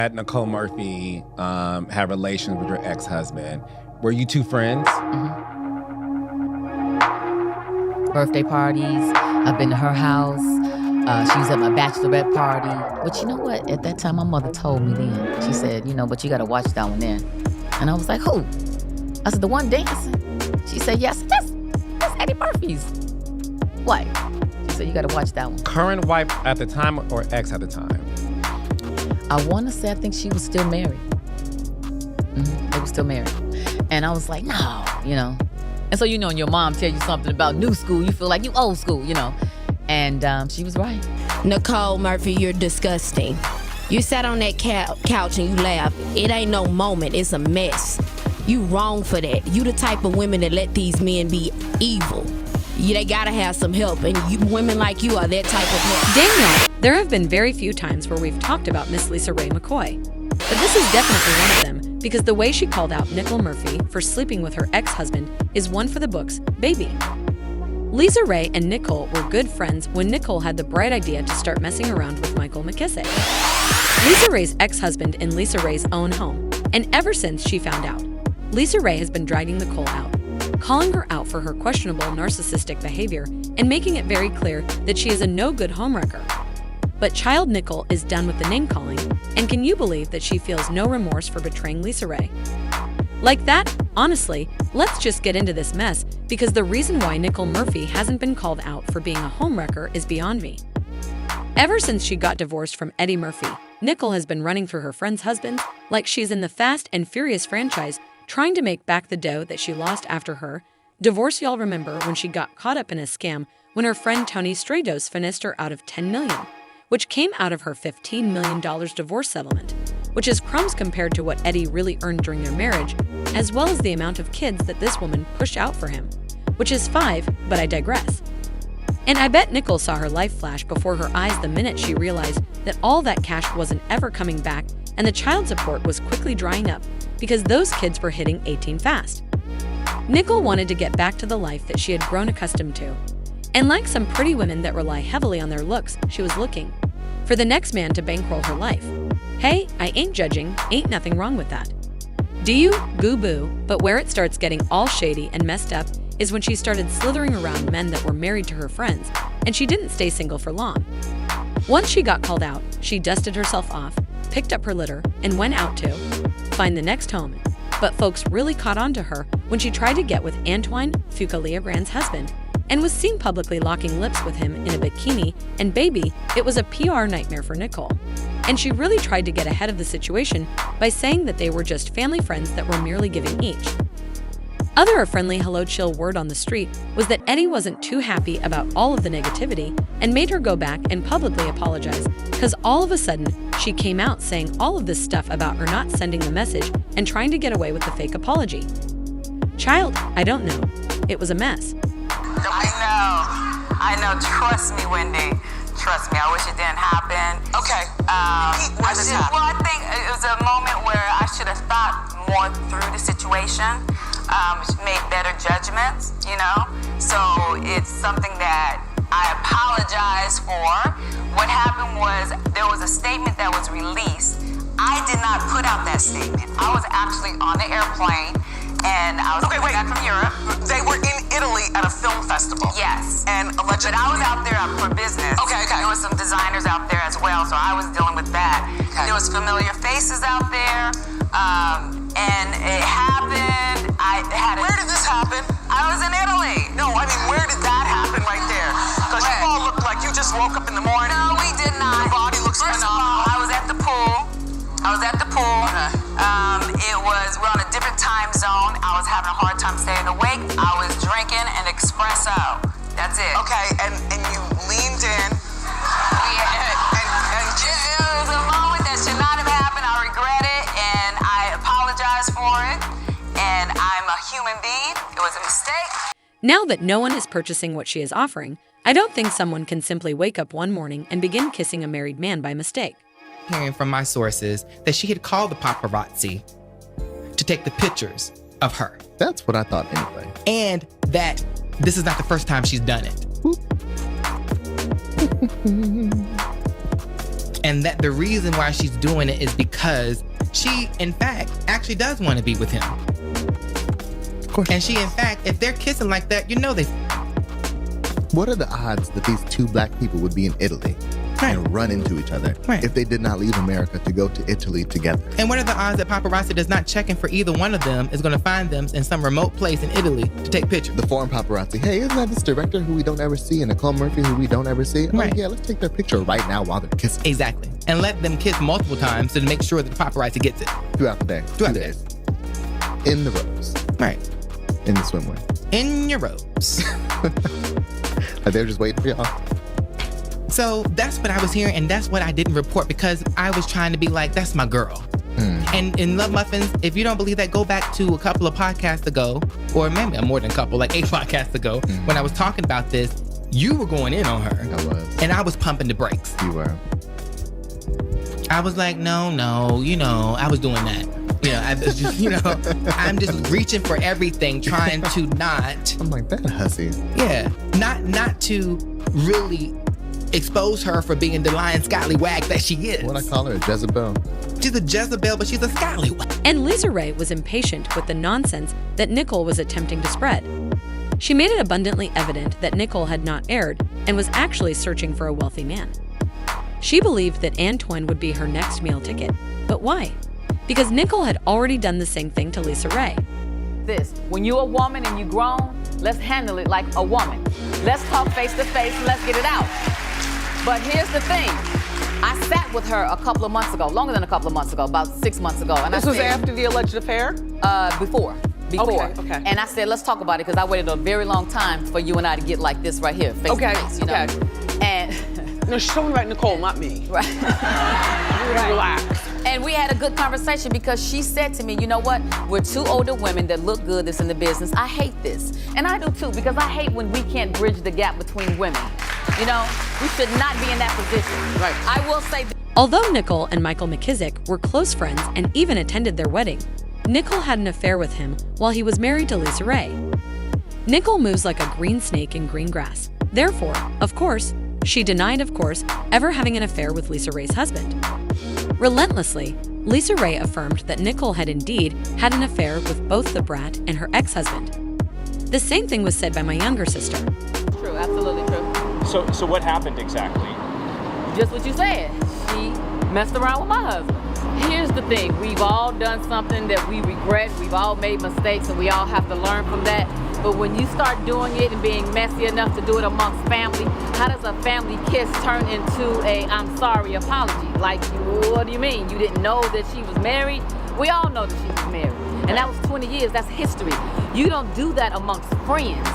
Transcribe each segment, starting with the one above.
Had Nicole Murphy have relations with your ex-husband. Were you two friends? Birthday parties. I've been to her house. She was at my bachelorette party. But you know what? At that time, my mother told me then. She said, but you got to watch that one then. And I was like, who? I said, the one dancing? She said, yes, that's Eddie Murphy's wife. She said, you got to watch that one. Current wife at the time or ex at the time? I want to say I think she was still married. They were still married. And I was like, no, And so, when your mom tell you something about new school, you feel like you old school, And she was right. Nicole Murphy, you're disgusting. You sat on that couch and you laughed. It ain't no moment, it's a mess. You wrong for that. You the type of women that let these men be evil. They gotta have some help, and women like you are that type of help. Danielle, there have been very few times where we've talked about Miss Lisa Raye McCoy. But this is definitely one of them, because the way she called out Nicole Murphy for sleeping with her ex-husband is one for the books, baby. Lisa Raye and Nicole were good friends when Nicole had the bright idea to start messing around with Michael McKissick, Lisa Raye's ex-husband in Lisa Raye's own home. And ever since she found out, Lisa Raye has been dragging Nicole out, calling her out for her questionable narcissistic behavior and making it very clear that she is a no-good homewrecker. But child Nicole is done with the name-calling, and can you believe that she feels no remorse for betraying Lisa Raye? Like that, honestly, let's just get into this mess, because the reason why Nicole Murphy hasn't been called out for being a homewrecker is beyond me. Ever since she got divorced from Eddie Murphy, Nicole has been running through her friends' husbands like she's in the Fast and Furious franchise, trying to make back the dough that she lost after her divorce. Y'all remember when she got caught up in a scam when her friend Tony Strados finessed her out of $10 million, which came out of her $15 million divorce settlement, which is crumbs compared to what Eddie really earned during their marriage, as well as the amount of kids that this woman pushed out for him, which is 5, but I digress. And I bet Nicole saw her life flash before her eyes the minute she realized that all that cash wasn't ever coming back, and the child support was quickly drying up because those kids were hitting 18 fast. Nicole wanted to get back to the life that she had grown accustomed to. And like some pretty women that rely heavily on their looks, she was looking for the next man to bankroll her life. Hey, I ain't judging, ain't nothing wrong with that. Do you? Goo-boo. But where it starts getting all shady and messed up is when she started slithering around men that were married to her friends, and she didn't stay single for long. Once she got called out, she dusted herself off, picked up her litter, and went out to find the next home. But folks really caught on to her when she tried to get with Antoine Fuqua-Leogrand's husband, and was seen publicly locking lips with him in a bikini, and baby, it was a PR nightmare for Nicole. And she really tried to get ahead of the situation by saying that they were just family friends that were merely giving each other a friendly hello chill word on the street was that Eddie wasn't too happy about all of the negativity and made her go back and publicly apologize, because all of a sudden she came out saying all of this stuff about her not sending the message and trying to get away with the fake apology. Child, I don't know. It was a mess. I know. Trust me, Wendy. Trust me. I wish it didn't happen. Okay. Why did it happen? Well, I think it was a moment where I should have thought more through the situation, made better judgments, So it's something that I apologize for. What happened was there was a statement that was released. I did not put out that statement. I was actually on the airplane, and I was coming back from Europe. They were in Italy at a film festival. Yes. And allegedly... But I was out there for business. Okay. There was some designers out there as well, so I was dealing with that. Okay. There was familiar faces out there, and it happened. Where did this happen? I was in Italy. No, I mean, where did that happen right there? Because you all looked like you just woke up in the morning. No, we did not. Your body looks First phenomenal. of all, I was at the pool. Okay. We're on a different time zone. I was having a hard time staying awake. I was drinking an espresso. That's it. Okay, and you leaned in. It was a moment that should not have happened. I regret it, and I apologize for it. And I'm a human being. It was a mistake. Now that no one is purchasing what she is offering, I don't think someone can simply wake up one morning and begin kissing a married man by mistake. Hearing from my sources that she had called the paparazzi to take the pictures of her. That's what I thought anyway. And that this is not the first time she's done it. And that the reason why she's doing it is because she, in fact, actually does want to be with him. Of course. And she, in fact, if they're kissing like that, you know they... What are the odds that these two black people would be in Italy and run into each other if they did not leave America to go to Italy together? And what are the odds that paparazzi does not checking for either one of them is going to find them in some remote place in Italy to take pictures? The foreign paparazzi. Hey, isn't that this director who we don't ever see and Nicole Murphy who we don't ever see? Right. Oh, yeah, let's take their picture right now while they're kissing. Exactly. And let them kiss multiple times to make sure that the paparazzi gets it. Throughout the day. Throughout 2 the days. In the robes. Right. In the swimwear. In your robes. Like they're just waiting for y'all. So that's what I was hearing, and that's what I didn't report because I was trying to be like, that's my girl. And in Love Muffins, if you don't believe that, go back to a couple of podcasts ago, or maybe more than a couple, like 8 podcasts ago, when I was talking about this, you were going in on her. I was. And I was pumping the brakes. You were. I was like, no, I was doing that. I was just, I'm just reaching for everything, trying to not. I'm like, that hussy. Yeah, not to really expose her for being the lying scallywag that she is. What I call her, a Jezebel. She's a Jezebel, but she's a scallywag. And Lisa Raye was impatient with the nonsense that Nicole was attempting to spread. She made it abundantly evident that Nicole had not erred and was actually searching for a wealthy man. She believed that Antoine would be her next meal ticket. But why? Because Nicole had already done the same thing to Lisa Raye. When you're a woman and you grown, let's handle it like a woman. Let's talk face to face and let's get it out. But here's the thing. I sat with her a couple of months ago, longer than a couple of months ago, about 6 months ago. And This was after the alleged affair? Before. Okay. And I said, let's talk about it because I waited a very long time for you and I to get like this right here, face to face, you know. And No, she's talking about Nicole, not me. right. Relax. And we had a good conversation because she said to me, you know what? We're two older women that look good that's in the business. I hate this. And I do too, because I hate when we can't bridge the gap between women. You know, we should not be in that position. Right. I will say Although Nicole and Michael McKissick were close friends and even attended their wedding, Nicole had an affair with him while he was married to Lisa Raye. Nicole moves like a green snake in green grass. Therefore, of course, she denied, ever having an affair with Lisa Raye's husband. Relentlessly, Lisa Raye affirmed that Nicole had indeed had an affair with both the brat and her ex-husband. The same thing was said by my younger sister. true, absolutely true. So what happened exactly? Just what you said. She messed around with my husband. Here's the thing. We've all done something that we regret. We've all made mistakes and we all have to learn from that. But when you start doing it and being messy enough to do it amongst family, how does a family kiss turn into a I'm sorry apology? Like, what do you mean? You didn't know that she was married? We all know that she was married. And that was 20 years. That's history. You don't do that amongst friends.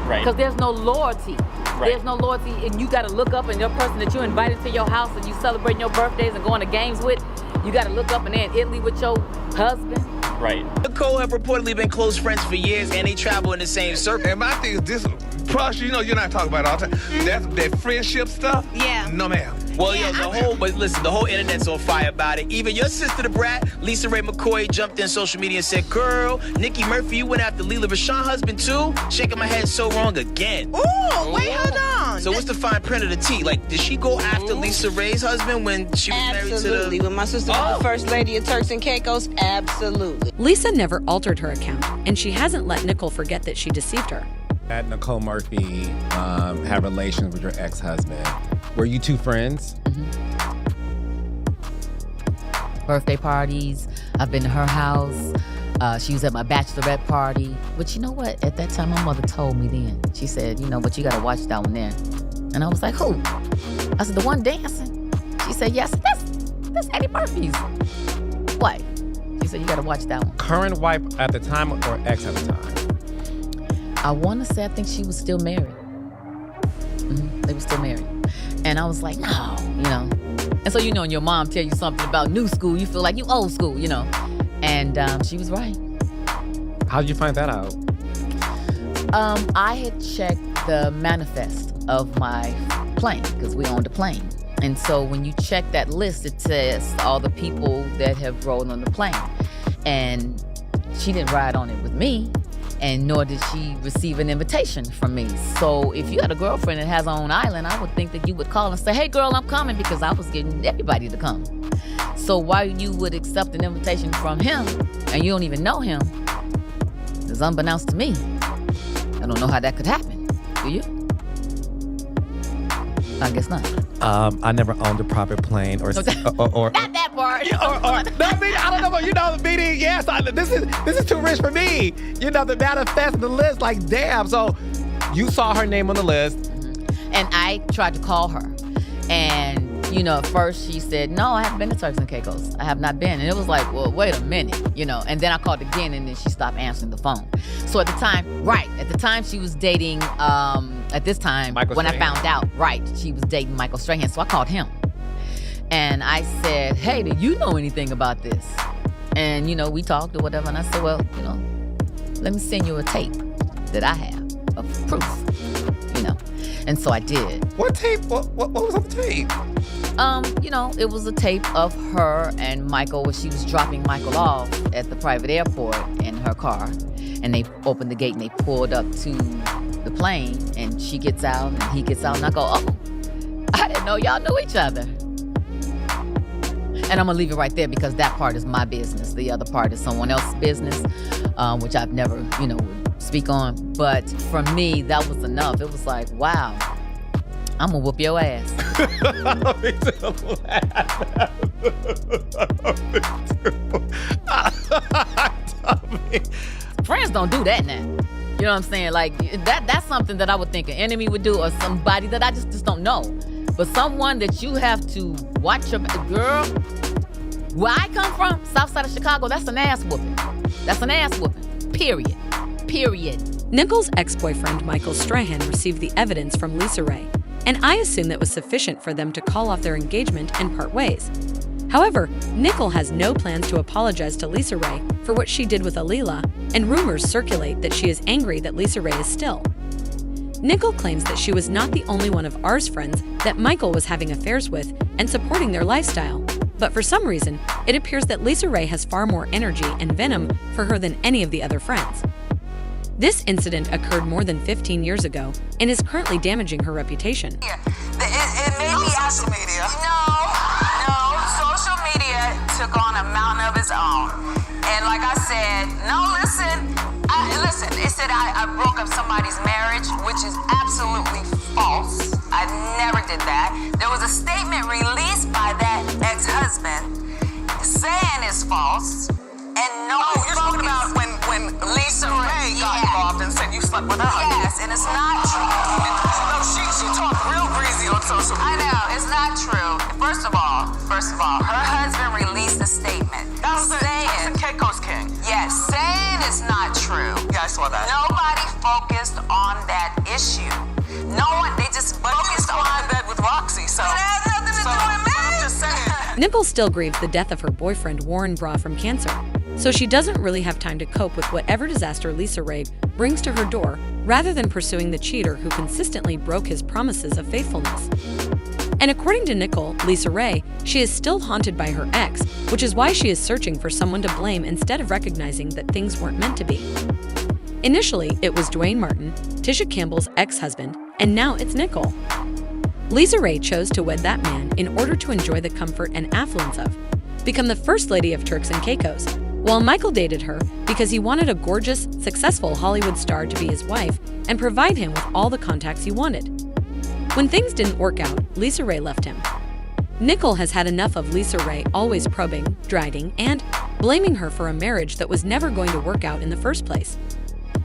Right. Because there's no loyalty. Right. There's no loyalty, and you got to look up, and your person that you invited to your house and you celebrating your birthdays and going to games with, you got to look up and they're in Italy with your husband. Right. Nicole have reportedly been close friends for years, and they travel in the same circle. And my thing is this, plus, you know, you're not talking about it all the time. That's that friendship stuff. Yeah. No, ma'am. Well, the whole internet's on fire about it. Even your sister, the brat, Lisa Raye McCoy, jumped in social media and said, girl, Nikki Murphy, you went after Lela Rashawn's husband too? Shaking my head so wrong again. Ooh, wait, hold on. So what's the fine print of the tea? Like, did she go after Lisa Raye's husband when she was married to Absolutely. When my sister was the first lady of Turks and Caicos, absolutely. Lisa never altered her account, and she hasn't let Nicole forget that she deceived her. Had Nicole Murphy have relations with your ex-husband. Were you two friends? Birthday parties. I've been to her house. She was at my bachelorette party. But you know what? At that time, my mother told me then. She said, you know, but you got to watch that one there. And I was like, who? I said, the one dancing. She said, yes, that's Eddie Murphy's. What? She said, you got to watch that one. Current wife at the time or ex at the time? I want to say, I think she was still married. They were still married. And I was like, no, you know. And so, you know, when your mom tell you something about new school, you feel like you old school, you know. And she was right. How did you find that out? I had checked the manifest of my plane, because we owned a plane. And so when you check that list, it says all the people that have rode on the plane. And she didn't ride on it with me. and nor did she receive an invitation from me. So if you had a girlfriend that has her own island, I would think that you would call and say, hey girl, I'm coming, because I was getting everybody to come. So why you would accept an invitation from him and you don't even know him is unbeknownst to me. I don't know how that could happen. Do you? I guess not. I never owned a private plane or not that part. I don't know, but the meaning. Yes, this is too rich for me. The manifest the list. Like, damn. So you saw her name on the list, and I tried to call her, and at first she said, no, I haven't been to Turks and Caicos. I have not been. And it was like, well, wait a minute, and then I called again, and then she stopped answering the phone. So at the time she was dating, at this time, Michael when Strahan. I found out, she was dating Michael Strahan. So I called him, and I said, hey, do you know anything about this? And, we talked or whatever, and I said, well, let me send you a tape that I have of proof, And so I did. What tape? What was on the tape? It was a tape of her and Michael where she was dropping Michael off at the private airport in her car. And they opened the gate and they pulled up to the plane, and she gets out and he gets out, and I go, oh, I didn't know y'all knew each other. And I'm gonna leave it right there because that part is my business. The other part is someone else's business, which I've never, would speak on. But for me, that was enough. It was like, wow, I'm gonna whoop your ass. Friends don't do that now. You know what I'm saying? Like, that's something that I would think an enemy would do, or somebody that I just don't know. But someone that you have to watch your girl. Where I come from, south side of Chicago, that's an ass whooping. That's an ass whooping. Period. Nicole's ex-boyfriend, Michael Strahan, received the evidence from Lisa Raye, and I assume that was sufficient for them to call off their engagement and part ways. However, Nicole has no plans to apologize to Lisa Raye for what she did with Alila, and rumors circulate that she is angry that Lisa Raye is still. Nicole claims that she was not the only one of ours friends that Michael was having affairs with and supporting their lifestyle. But for some reason, it appears that Lisa Raye has far more energy and venom for her than any of the other friends. This incident occurred more than 15 years ago and is currently damaging her reputation. It may be social media. No, social media took on a mountain of its own. And like I said, listen, it said I broke up somebody's marriage, which is absolutely false. I never did that. There was a statement released by that ex-husband saying it's false. And you're talking about when Lisa Raye got involved and said you slept with her husband. Yes, and it's not true. No, she talked real breezy on social media. I know, it's not true. First of all, her husband released a statement. That was a Caicos King. Yes, saying it's not true. Yeah, I saw that. Nobody focused on that issue. No one, they just focused on in bed with Roxy, so it has nothing to do with me. I'm just saying. Nicole still grieves the death of her boyfriend, Warren Bra, from cancer, so she doesn't really have time to cope with whatever disaster Lisa Raye brings to her door, rather than pursuing the cheater who consistently broke his promises of faithfulness. And according to Nicole, Lisa Raye, she is still haunted by her ex, which is why she is searching for someone to blame instead of recognizing that things weren't meant to be. Initially, it was Dwayne Martin, Tisha Campbell's ex-husband, and now it's Nicole. Lisa Raye chose to wed that man in order to enjoy the comfort and affluence of, become the first lady of Turks and Caicos, while Michael dated her because he wanted a gorgeous, successful Hollywood star to be his wife and provide him with all the contacts he wanted. When things didn't work out, Lisa Raye left him. Nicole has had enough of Lisa Raye always probing, driding, and blaming her for a marriage that was never going to work out in the first place.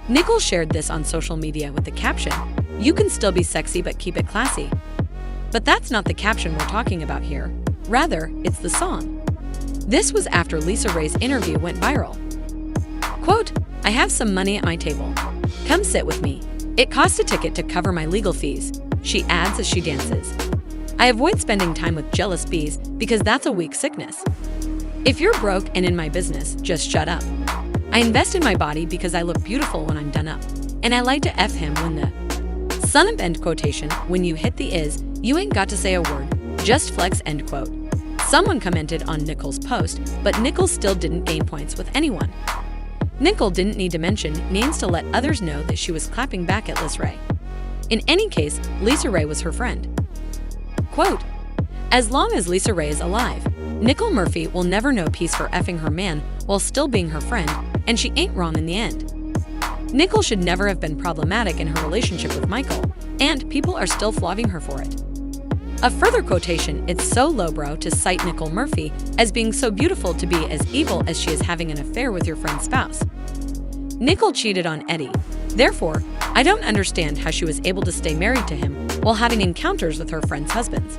Nicole shared this on social media with the caption, "You can still be sexy but keep it classy." But that's not the caption we're talking about here. Rather, it's the song. This was after Lisa Raye's interview went viral. Quote, "I have some money at my table. Come sit with me. It costs a ticket to cover my legal fees," she adds as she dances. "I avoid spending time with jealous bees because that's a weak sickness. If you're broke and in my business, just shut up. I invest in my body because I look beautiful when I'm done up. And I like to F him when the son of end quotation, when you hit the is, you ain't got to say a word. Just flex end quote." Someone commented on Nicole's post, but Nicole still didn't gain points with anyone. Nicole didn't need to mention names to let others know that she was clapping back at Liz Raye. In any case, Lisa Raye was her friend. Quote, "As long as Lisa Raye is alive, Nicole Murphy will never know peace for effing her man while still being her friend, and she ain't wrong in the end. Nicole should never have been problematic in her relationship with Michael, and people are still flogging her for it." A further quotation, "It's so lowbrow to cite Nicole Murphy as being so beautiful to be as evil as she is having an affair with your friend's spouse. Nicole cheated on Eddie. Therefore, I don't understand how she was able to stay married to him while having encounters with her friends' husbands.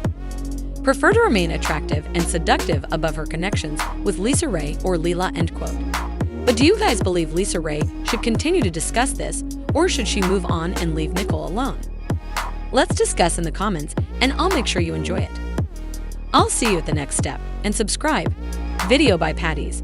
Prefer to remain attractive and seductive above her connections with Lisa Raye or Leela," end quote. But do you guys believe Lisa Raye should continue to discuss this, or should she move on and leave Nicole alone? Let's discuss in the comments, and I'll make sure you enjoy it. I'll see you at the next step, and subscribe. Video by Patties.